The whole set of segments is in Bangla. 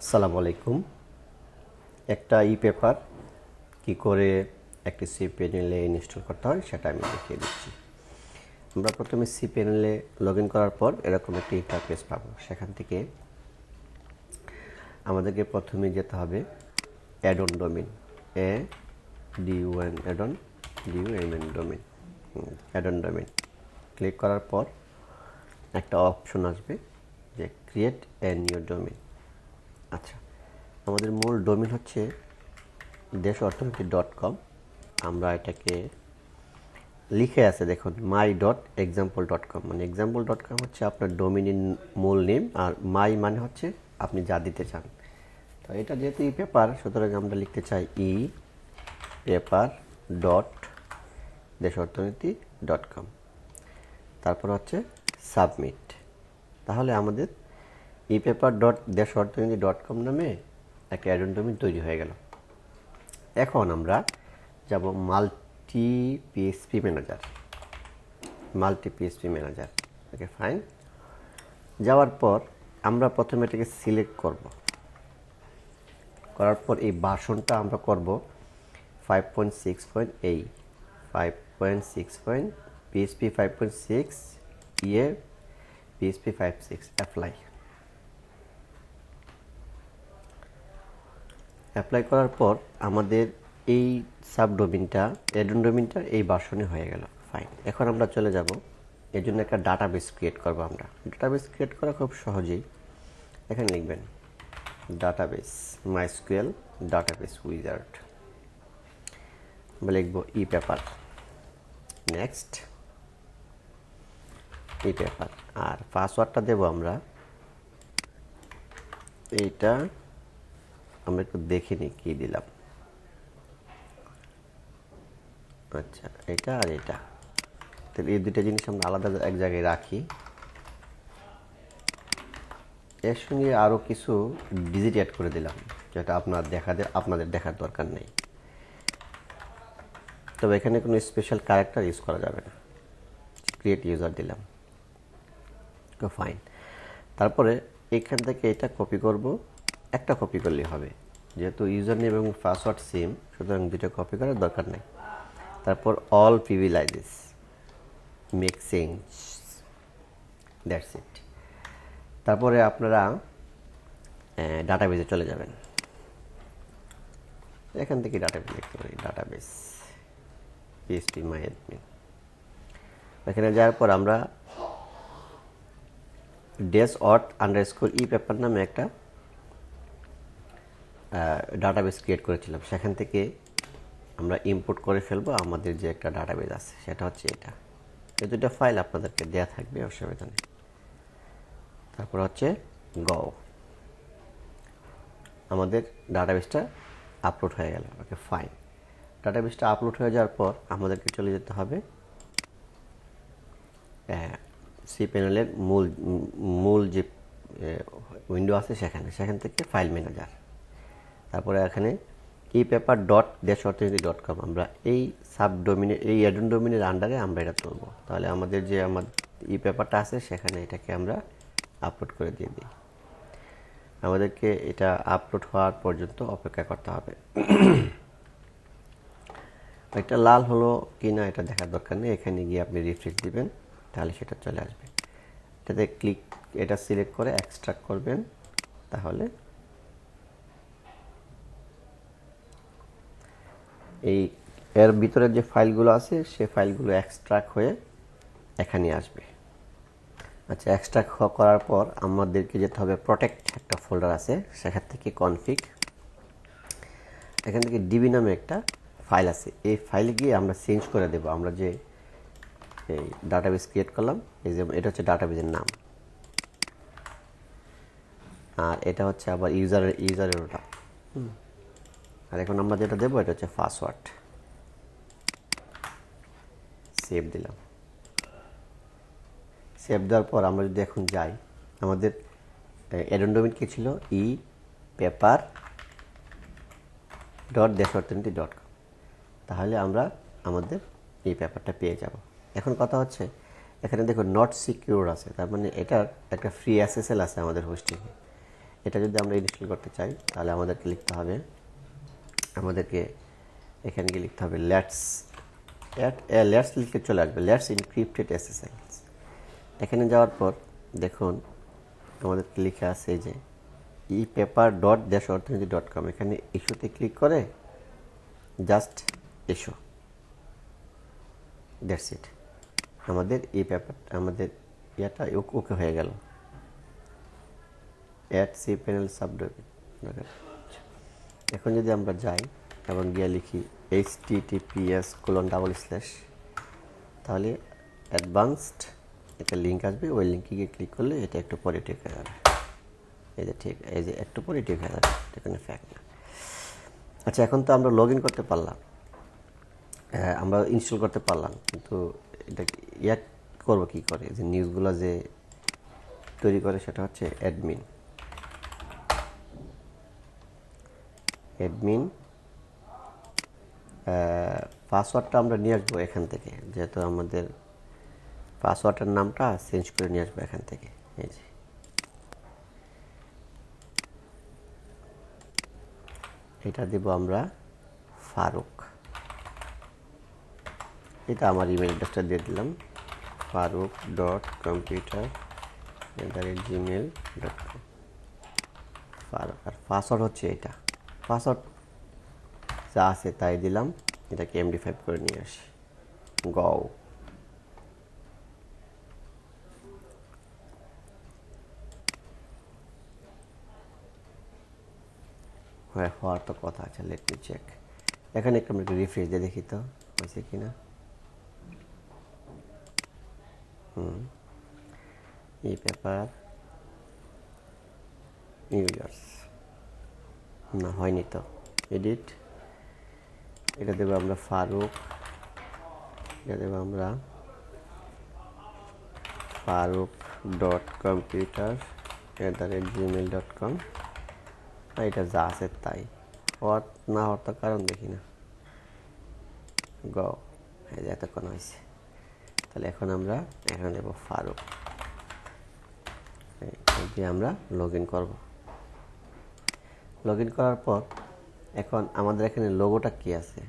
আসসালামু আলাইকুম। একটা পেপার কি করে একটি cPanel-এ ইনস্টল করতে হয় সেটা আমি দেখিয়ে দিচ্ছি। আমরা প্রথমে cPanel-এ লগ ইন করার পর এরকম একটি ইন্টারফেস পাবো। সেখান থেকে আমাদেরকে প্রথমে যেতে হবে add on domain, ADON add on domain, add on domain click করার পর একটা অপশন আসবে যে ক্রিয়েট এ নিউ ডোমেইন। আচ্ছা, আমাদের মূল ডোমেইন হচ্ছে দেশঅর্থনীতি.com। আমরা এটাকে লিখে আছে দেখুন my.example.com, মানে example.com হচ্ছে আপনার ডোমেইনের মূল নেম, আর মাই মানে হচ্ছে আপনি যা দিতে চান। তো এটা যেহেতু পেপার, সুতরাং আমরা লিখতে চাই পেপার ডট দেশঅর্থনীতি.com, তারপর হচ্ছে সাবমিট। তাহলে আমাদের পেপার ডট দেশঅর্থনীতি.com নামে একটা অ্যাড অন ডোমেইন তৈরি হয়ে গেল। এখন আমরা যাব মাল্টি পিএইচপি ম্যানেজার। ওকে, ফাইন। যাওয়ার পর আমরা প্রথমে এটাকে সিলেক্ট করার পর এই ভার্সনটা আমরা করব 5.6.8 PHP 5.6 PHP 5.6 অ্যাপ্লাই করার পর আমাদের এই সাবডোমেইনটা অ্যাড-অন ডোমেইনটা এই ভার্সনে হয়ে গেল। ফাইন। এখন আমরা চলে যাব, এর জন্য একটা ডাটাবেস ক্রিয়েট করব। আমরা ডাটাবেস ক্রিয়েট করা খুব সহজেই। এখানে লিখবেন ডাটাবেস, মাইস্কুয়েল ডাটাবেস উইজার্ড, আমরা লিখব পেপার, নেক্সট পেপার, আর পাসওয়ার্ডটা দেব আমরা এইটা, আমরা একটু দেখে নিই কী দিলাম। আচ্ছা, এটা আর এটা, তাহলে এই দুটো জিনিস আমরা আলাদা এক জায়গায় রাখি। এর সঙ্গে আরও কিছু ডিজিট অ্যাড করে দিলাম, যেটা আপনাদের দেখার দরকার নেই। তবে এখানে কোনো স্পেশাল ক্যারেক্টার ইউজ করা যাবে না। ক্রিয়েট ইউজার দিলাম, ফাইন। তারপরে এখান থেকে এটা কপি করব, একটা কপি করলেই হবে, যেহেতু ইউজার নেম এবং পাসওয়ার্ড সেম, সুতরাং দুটো কপি করার দরকার নেই। তারপর all privileges, make change, that's it. তারপরে আপনারা ডাটাবেসে চলে যাবেন। এখান থেকে ডাটাবেস লিখতে পারি, ডাটাবেস PHP myadmin। এখানে যাওয়ার পর আমরা desh_epaper নামে একটা ডাটাবেস ক্রিয়েট করেছিলাম। সেখান থেকে আমরা ইম্পোর্ট করে ফেলবো আমাদের যে একটা ডাটাবেস আছে, সেটা হচ্ছে এটা। এই দুটো ফাইল আপনাদেরকে দেওয়া থাকবে, অসুবিধা নেই। তারপর হচ্ছে গো, আমাদের ডাটাবেসটা আপলোড হয়ে গেল। ওকে, ফাইন। ডাটাবেসটা আপলোড হয়ে যাওয়ার পর আমাদেরকে চলে যেতে হবে cPanel-এর মূল যে উইন্ডো আছে সেখান থেকে ফাইল ম্যানেজার, তারপরে এখানে পেপার ডট দেশঅর্থনীতি.com, আমরা এই সাবডোমেইনের এই অ্যাড-অন ডোমেইনের আন্ডারে আমরা এটা তুলব। তাহলে আমাদের যে পেপারটা আছে সেখানে এটাকে আমরা আপলোড করে দিয়ে দিই। আমাদেরকে এটা আপলোড হওয়ার পর্যন্ত অপেক্ষা করতে হবে। এটা লাল হলো কি না এটা দেখার দরকার নেই, এখানে গিয়ে আপনি রিফ্রেশ দিবেন, তাহলে সেটা চলে আসবে। এটাতে এটা সিলেক্ট করে এক্সট্রাক্ট করবেন, তাহলে এর ভিতরে যে ফাইলগুলো আছে সে ফাইলগুলো এক্সট্রাক্ট হয়ে এখানে আসবে। আচ্ছা, এক্সট্রাক্ট করার পর আমাদেরকে যেতে হবে প্রোটেক্ট, একটা ফোল্ডার আছে সেখান থেকে কনফিগ, এখান থেকে ডিবি নামে একটা ফাইল আছে, এই ফাইলে গিয়ে আমরা চেঞ্জ করে দেব। আমরা যে এই ডাটাবেস ক্রিয়েট করলাম, এই যে এটা হচ্ছে ডাটাবেসের নাম, আর এটা হচ্ছে আবার ইউজারের ওটা। আর এখন আমরা যেটা দেবো এটা হচ্ছে পাসওয়ার্ড। সেভ দিলাম। সেভ দেওয়ার পর আমরা যদি এখন যাই, আমাদের অ্যাড-অন ডোমেইন কি ছিল? পেপার ডট দেশঅর্থনীতি.com। তাহলে আমরা আমাদের এই পেপারটা পেয়ে যাব। এখন কথা হচ্ছে, এখানে দেখুন নট সিকিউর আছে, তার মানে এটার একটা ফ্রি SSL আছে আমাদের হোস্টিংয়ে। এটা যদি আমরা ইনস্টল করতে চাই তাহলে আমাদেরকে লিখতে হবে, এখানে গিয়ে লিখতে হবে লেটস লিখে চলে আসবে লেটস ইনক্রিপ্টেড এসএসএল। এখানে যাওয়ার পর দেখুন আমাদেরকে লেখা আছে যে epaper.orthoginity.com, এখানে ইস্যুতে ক্লিক করে জাস্ট ইস্যু, দ্যাটস ইট। আমাদের আমাদের ইয়াটা ওকে হয়ে গেল। Add cPanel subdomain. এখন যদি আমরা যাই এবং গিয়ে লিখি https:// তাহলে অ্যাডভান্সড একটা লিঙ্ক আসবে, ওই লিঙ্কে গিয়ে ক্লিক করলে এটা একটু পরে ঠিক হয়ে যাবে। এই যে একটু পরে ঠিক হয়ে যাবে, এখানে ফ্যাক্ট না। আচ্ছা, এখন তো আমরা লগ ইন করতে পারলাম, আমরা ইনস্টল করতে পারলাম, কিন্তু এটা করবো কী করে? যে নিউজগুলো যে তৈরি করে সেটা হচ্ছে অ্যাডমিন পাসওয়ার্ডটা আমরা নিয়ে আসবো এখান থেকে, যেহেতু আমাদের পাসওয়ার্ডের নামটা চেঞ্জ করে নিয়ে আসবো এখান থেকে। এই যে এটা দেব আমরা ফারুক, এটা আমার ইমেল অ্যাড্রেসটা দিয়ে দিলাম, faruk.computer@gmail.com। ফারুক, আর পাসওয়ার্ড হচ্ছে এটা। পাসওয়ার্ড যা আছে তাই দিলাম, এটাকে MD5 করে নিয়ে আসি। গও হওয়ার তো কথা আছে, লেট মি চেক। এখানে একটু আমরা রিফ্রেশ দিয়ে দেখি তো হয়েছে কিনা। epaper নিউজ না, হয়নি তো। এডিট, এটা দেবো আমরা ফারুক, এটা দেবো আমরা faruk.computer@gmail.com। এটা যা আছে তাই, হওয়ার না হওয়ার তো কারণ দেখি না। এতক্ষণ হয়েছে, তাহলে এখন আমরা এখানে দেব ফারুক, দিয়ে আমরা লগ ইন করবো। লগ ইন করার পর এখন আমাদের এখানে লোগোটা কি আছে,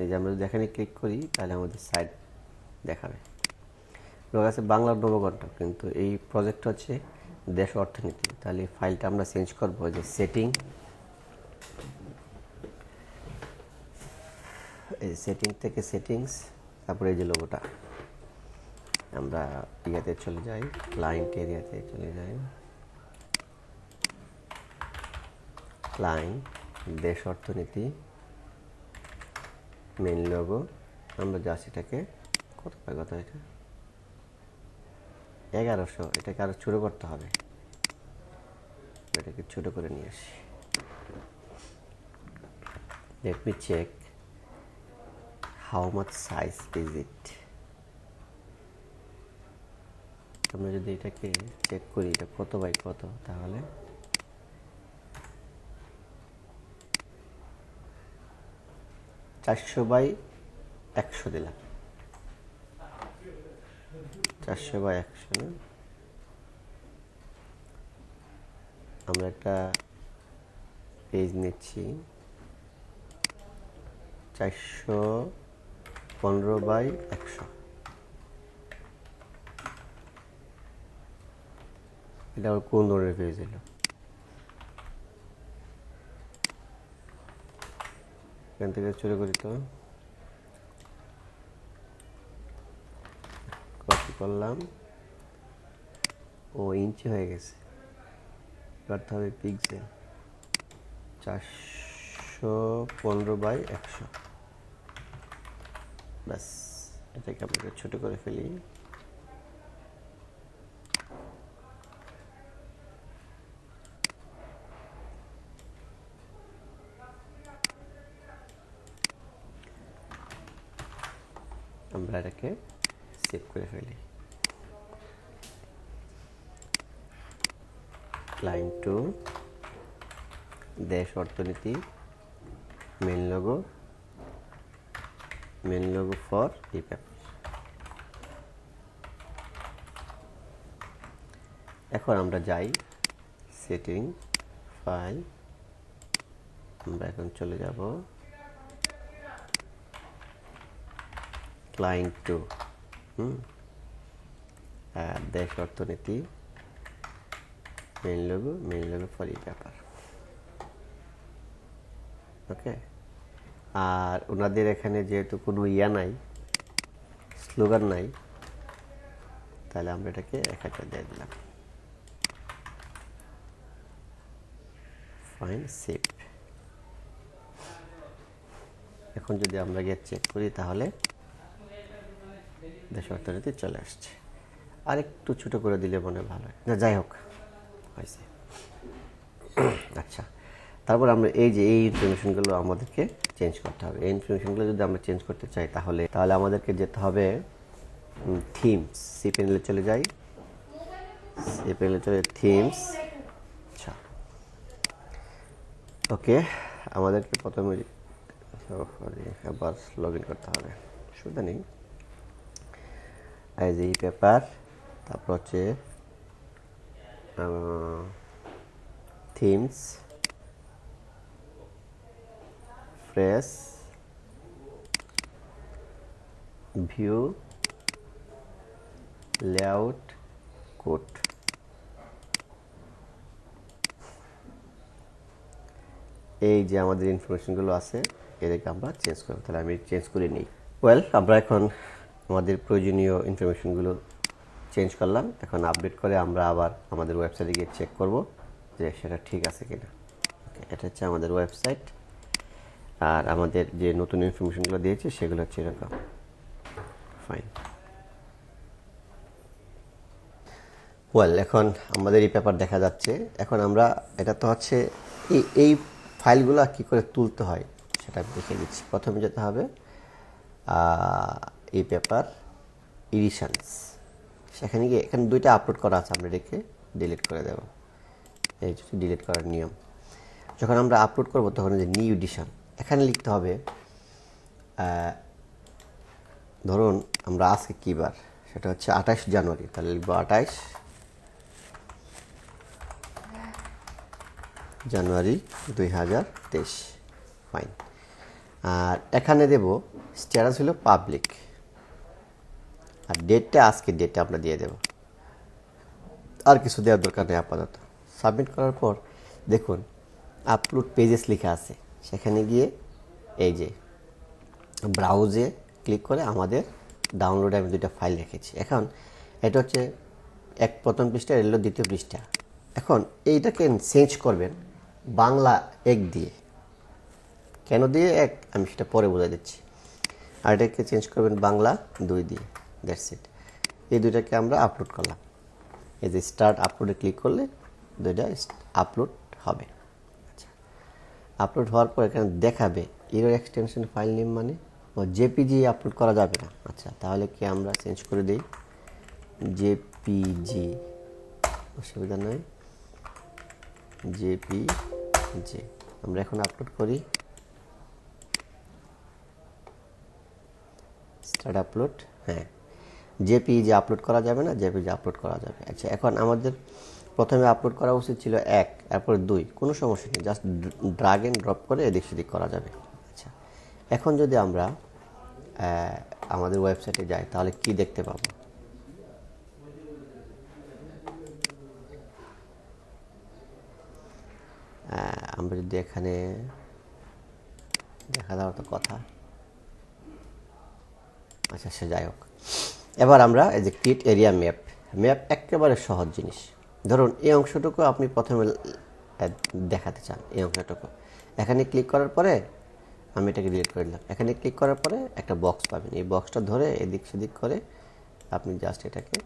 এই যে আমরা যদি এখানে ক্লিক করি তাহলে আমাদের সাইট দেখাবে। লোগো আছে বাংলার নবঘণ্টা, কিন্তু এই প্রজেক্ট হচ্ছে দেশ অর্থনীতি। তাহলে এই ফাইলটা আমরা চেঞ্জ করবো, যে সেটিং থেকে সেটিংস, তারপরে এই যে লোগোটা আমরা ইয়াতে চলে যাই, ক্লায়েন্ট এরিয়াতে চলে যাই, ক্লায়েন্ট দেশ অর্থনীতি মেন লোগো, আমরা যা সেটাকে কত এটা 1100, এটাকে আরো ছোট করতে হবে, এটাকে ছোট করে নিয়ে আসি। Let me check how much size is it. আমরা যদি এটাকে চেক করি এটা কত বাই কত, তাহলে চারশো বাই 100 দিলাম, 400 বাই 100 না। আমরা একটা পেজ নিচ্ছি 415 বাই 100, এটা কোন ধরনের পেজ এলো? এখান থেকে শুরু করি তো, কপি করলাম, ও ইঞ্চি হয়ে গেছে, করতে হবে পিক্সেল, 415 বাই 100, ব্যাস। এটাকে আমরা ছোট করে ফেলি, আমরা এটাকে সেভ করে ফেলি। ক্লায়েন্ট টু দেশ অর্থনীতি মেন লোগো ফর epaper। এখন আমরা যাই সেটিং ফাইল, আমরা এখন চলে যাব ক্লায়েন্ট টু দেশ অর্থনীতি, মেইন লোগো ফর ইপেপার। ওকে, আর ওনাদের এখানে যেহেতু কোনো নাই, স্লোগান নাই, তাহলে আমরা এটাকে 1000 দিয়ে দিলাম। Fine, save. এখন যদি আমরা গিয়ে চেক করি তাহলে দেশ অর্থনীতি চলে আসছে। আর একটু ছোট করে দিলে মনে ভালো হয় না, যাই হোক হয়েছে। আচ্ছা, তারপর আমরা এই যে এই ইনফরমেশনগুলো আমাদেরকে চেঞ্জ করতে হবে। এই ইনফরমেশনগুলো যদি আমরা চেঞ্জ করতে চাই তাহলে আমাদেরকে যেতে হবে থিমস, cPanel চলে যাই, cPanel চলে থিমস। আচ্ছা, ওকে, আমাদেরকে প্রথমে আবার লগ ইন করতে হবে, সুবিধা নেই। এই যে ইপেপার, তারপর হচ্ছে themes, fresh, view, layout, code. এই যে আমাদের ইনফরমেশনগুলো আছে এদেরকে আমরা চেঞ্জ করব। তাহলে আমি চেঞ্জ করে নিই। ওয়েল, আমরা এখন আমাদের প্রয়োজনীয় ইনফরমেশনগুলো চেঞ্জ করলাম। এখন আপডেট করে আমরা আবার আমাদের ওয়েবসাইটে গিয়ে চেক করব যে সেটা ঠিক আছে কিনা। ওকে, এটা হচ্ছে আমাদের ওয়েবসাইট, আর আমাদের যে নতুন ইনফরমেশনগুলো দিয়েছে সেগুলো হচ্ছে এরকম। ফাইন, ওয়েল, এখন আমাদের এই পেপার দেখা যাচ্ছে। এখন আমরা এটা তো হচ্ছে এই ফাইলগুলো কী করে তুলতে হয় সেটা দেখে দিচ্ছি। প্রথমে যেতে হবে এই পেপার এডিশনস, সেখানে গিয়ে এখানে দুইটা আপলোড করা আছে, আমরা এটাকে ডিলিট করে দেব। এই হচ্ছে ডিলিট করার নিয়ম। যখন আমরা আপলোড করব তখন যে নিউ এডিশন এখানে লিখতে হবে। ধরুন আমরা আজকে কী বার, সেটা হচ্ছে 28 জানুয়ারি, তাহলে লিখব 28 জানুয়ারি 2023। ফাইন, আর এখানে দেব স্ট্যাটাস হলো পাবলিক, আর ডেটটা আজকে ডেটটা আমরা দিয়ে দেব। আর কিছু দেওয়ার দরকার নেই আপাতত। সাবমিট করার পর দেখুন আপলোড পেজেস লেখা আছে, সেখানে গিয়ে এই যে ব্রাউজে ক্লিক করে আমাদের ডাউনলোডে আমি দুইটা ফাইল রেখেছি। এখন এটা হচ্ছে প্রথম পৃষ্ঠা, এলো দ্বিতীয় পৃষ্ঠা। এখন এইটাকে চেঞ্জ করবেন বাংলা 1 দিয়ে। কেন দিয়ে 1 আমি সেটা পরে বলে দিচ্ছি। আর এটাকে চেঞ্জ করবেন বাংলা 2 দিয়ে। That's it. এই দুইটাকে আমরা আপলোড করলাম। এই যে স্টার্ট আপলোডে ক্লিক করলে দুইটা আপলোড হবে। আচ্ছা, আপলোড হওয়ার পর এখানে দেখাবে এরর এক্সটেনশন ফাইল নেম, মানে জেপিজি আপলোড করা যাবে না। আচ্ছা, তাহলে কি আমরা চেঞ্জ করে দিই জেপিজি, অসুবিধা নয়, জেপিজি আমরা এখন আপলোড করি। স্টার্ট আপলোড, হ্যাঁ, জেপিজি আপলোড করা যাবে না, জেপিজি আপলোড করা যাবে। আচ্ছা, এখন আমাদের প্রথমে আপলোড করা উচিত ছিল 1, তারপর 2, কোনো সমস্যা নেই, জাস্ট ড্রাগ এন্ড ড্রপ করে এদিক সেদিক করা যাবে। আচ্ছা, এখন যদি আমরা আমাদের ওয়েবসাইটে যাই তাহলে কি দেখতে পাবো? আমরা যদি এখানে দেখা দেওয়ার তো কথা। আচ্ছা, সে যাই হোক, এবার আমরা এই যে ক্রিয়েট এরিয়া ম্যাপ একেবারে সহজ জিনিস। ধরুন এই অংশটুকু আপনি প্রথমে দেখাতে চান, এই অংশটুকু এখানে ক্লিক করার পরে আমি এটাকে ডিলিট করে দিলাম। এখানে ক্লিক করার পরে একটা বক্স পাবেন, এই বক্সটা ধরে এদিক সেদিক করে আপনি জাস্ট এটাকে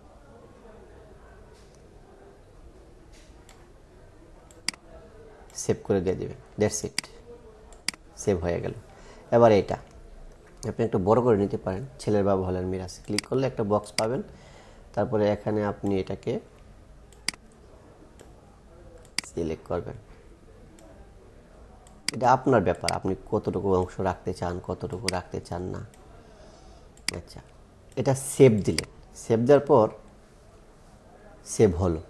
সেভ করে দিয়ে দেবেন। দ্যাটস ইট, সেভ হয়ে গেল। এবার এটা আপনি একটু বড় করে নিতে পারেন, ছেলের বাবা হলেন মিরাজ, ক্লিক করলে একটা বক্স পাবেন। তারপরে এখানে আপনি এটাকে সিলেক্ট করবেন। এটা আপনার ব্যাপার, আপনি কতটুকু অংশ রাখতে চান, কতটুকু রাখতে চান না। আচ্ছা, এটা সেভ দিলেন, সেভ দেওয়ার পর সেভ হলো।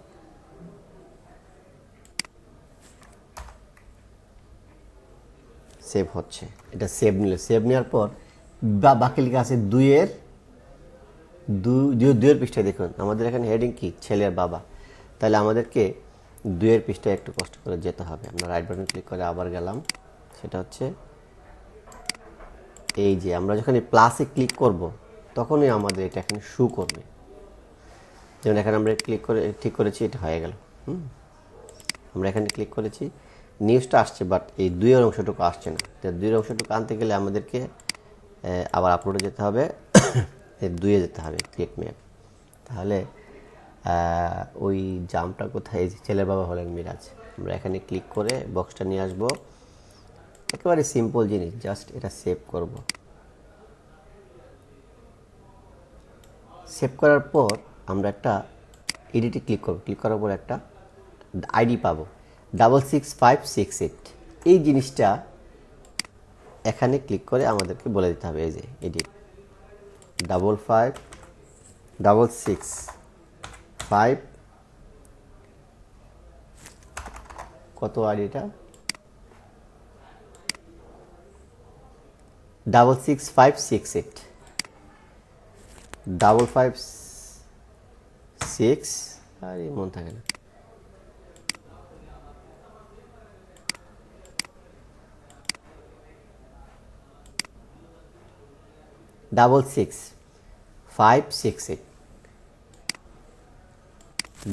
সেভ হচ্ছে। এটা সেভ নেওয়ার পর বাকি লেখা আছে দুইয়ের পৃষ্ঠায় দেখুন আমাদের এখানে হেডিং কি ছেলে আর বাবা, তাহলে আমাদেরকে 2 পৃষ্ঠায় একটু কষ্ট করে যেতে হবে। আমরা রাইট বাটন ক্লিক করে আবার গেলাম, সেটা হচ্ছে এই যে আমরা যখন এই প্লাসে ক্লিক করব তখনই আমাদের এটা এখানে শো করবে। যেমন এখানে আমরা ক্লিক করে ঠিক করেছি, এটা হয়ে গেল। আমরা এখানে ক্লিক করেছি, নিউজটা আসছে, বাট এই 2 অংশটুকু আসছে না। তো 2 অংশটুকু আনতে গেলে আমাদেরকে আবার আপলোডে যেতে হবে, 2 যেতে হবে ক্লিক ম্যাপ। তাহলে ওই জামটা কোথায়, ছেলে বাবা হলেন মিরাজ। আমরা এখানে ক্লিক করে বক্সটা নিয়ে আসবো। একেবারে সিম্পল জিনিস, জাস্ট এটা সেভ করব। সেভ করার পর আমরা একটা এডিটে ক্লিক করব। ক্লিক করার পর একটা আইডি পাবো 66568। এই জিনিসটা এখানে ক্লিক করে আমাদেরকে বলে দিতে হবে, এই যে এডিট 55665 কত আইডিটা 66568 556 আর মন থাকে না 66568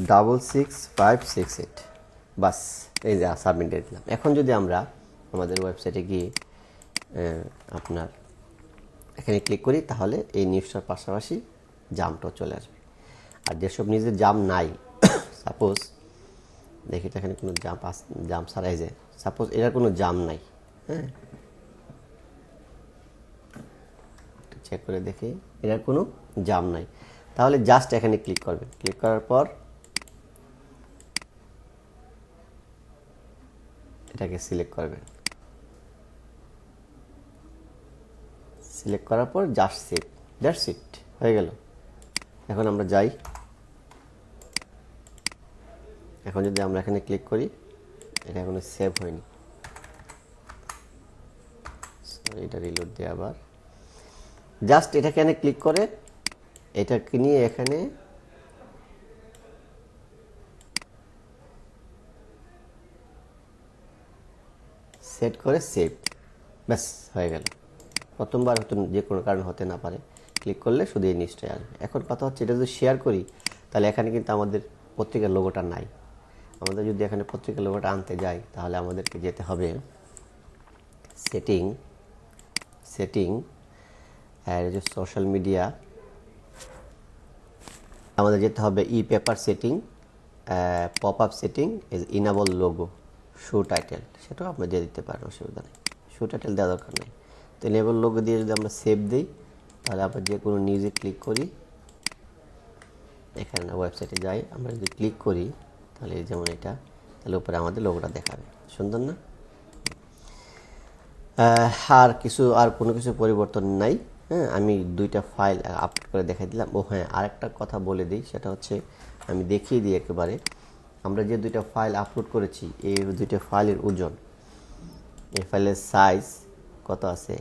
66568 বাস, এই যে সাবমিট দিয়ে দিলাম। এখন যদি আমরা আমাদের ওয়েবসাইটে গিয়ে আপনার এখানে ক্লিক করি, তাহলে এই নিউজটার পাশাপাশি জামটাও চলে আসবে। আর যেসব নিউজের জাম নাই, সাপোজ দেখি তো এখানে কোনো জাম ছাড়াই যায়, সাপোজ এটার কোনো জাম নাই, হ্যাঁ চেক করে দেখি এটার কোনো জাম নাই, তাহলে জাস্ট এখানে ক্লিক করবেন। ক্লিক করার পর এটাকে সিলেক্ট করবেন। সিলেক্ট করার পর জাস্ট সেভ, দ্যাটস ইট, হয়ে গেল। এখন আমরা যাই, এখন যদি আমরা এখানে ক্লিক করি, এটা এখনো সেভ হয়নি, এটা রিলোড দিয়ে আবার জাস্ট এটাকে এখানে ক্লিক করে এটাকে নিয়ে এখানে সেট করে সেভ, ব্যাস হয়ে গেল। প্রথমবার হয়তো যে কোনো কারণ হতে না পারে, ক্লিক করলে শুধু এই নিউজটাই আসবে। এখন কথা হচ্ছে এটা যদি শেয়ার করি, তাহলে এখানে কিন্তু আমাদের পত্রিকার লোগোটা নাই। আমাদের যদি এখানে পত্রিকার লোগোটা আনতে যাই, তাহলে আমাদেরকে যেতে হবে সেটিং আর যে সোশ্যাল মিডিয়া, আমাদের যেতে হবে epaper setting, pop up setting, enable logo, show title, সেটাও আপনি দিয়ে দিতে পারেন, অসুবিধা নেই। শো টাইটেল দেওয়ার দরকার নেই। তো ইনেবল লোগো দিয়ে যদি আমরা সেভ দিই, তাহলে আমরা যে কোনো নিউজে ক্লিক করি, এখানে ওয়েবসাইটে যাই, আমরা যদি ক্লিক করি তাহলে যেমন এটা, তাহলে উপরে আমাদের লোগোটা দেখাবে, সুন্দর না? আর কোনো কিছু পরিবর্তন নাই। হ্যাঁ, আমি 2টা ফাইল আপলোড করে দেখাই দিলাম। ও হ্যাঁ, আরেকটা কথা বলে দিই, সেটা হচ্ছে আমি দেখিয়ে দিই একেবারে, আমরা যে 2টা ফাইল আপলোড করেছি, এই 2টা ফাইলের ওজন, এই ফাইলের সাইজ কত আছে,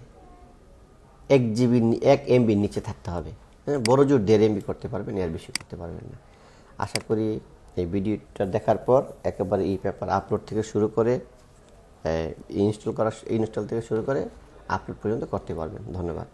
1 MB নিচে থাকতে হবে। হ্যাঁ, বড় জোর 1.5 MB করতে পারবেন, এর বেশি করতে পারবেন না। আশা করি এই ভিডিওটা দেখার পর একেবারে epaper আপলোড থেকে শুরু করে ইনস্টল থেকে শুরু করে আপলোড পর্যন্ত করতে পারবেন। ধন্যবাদ।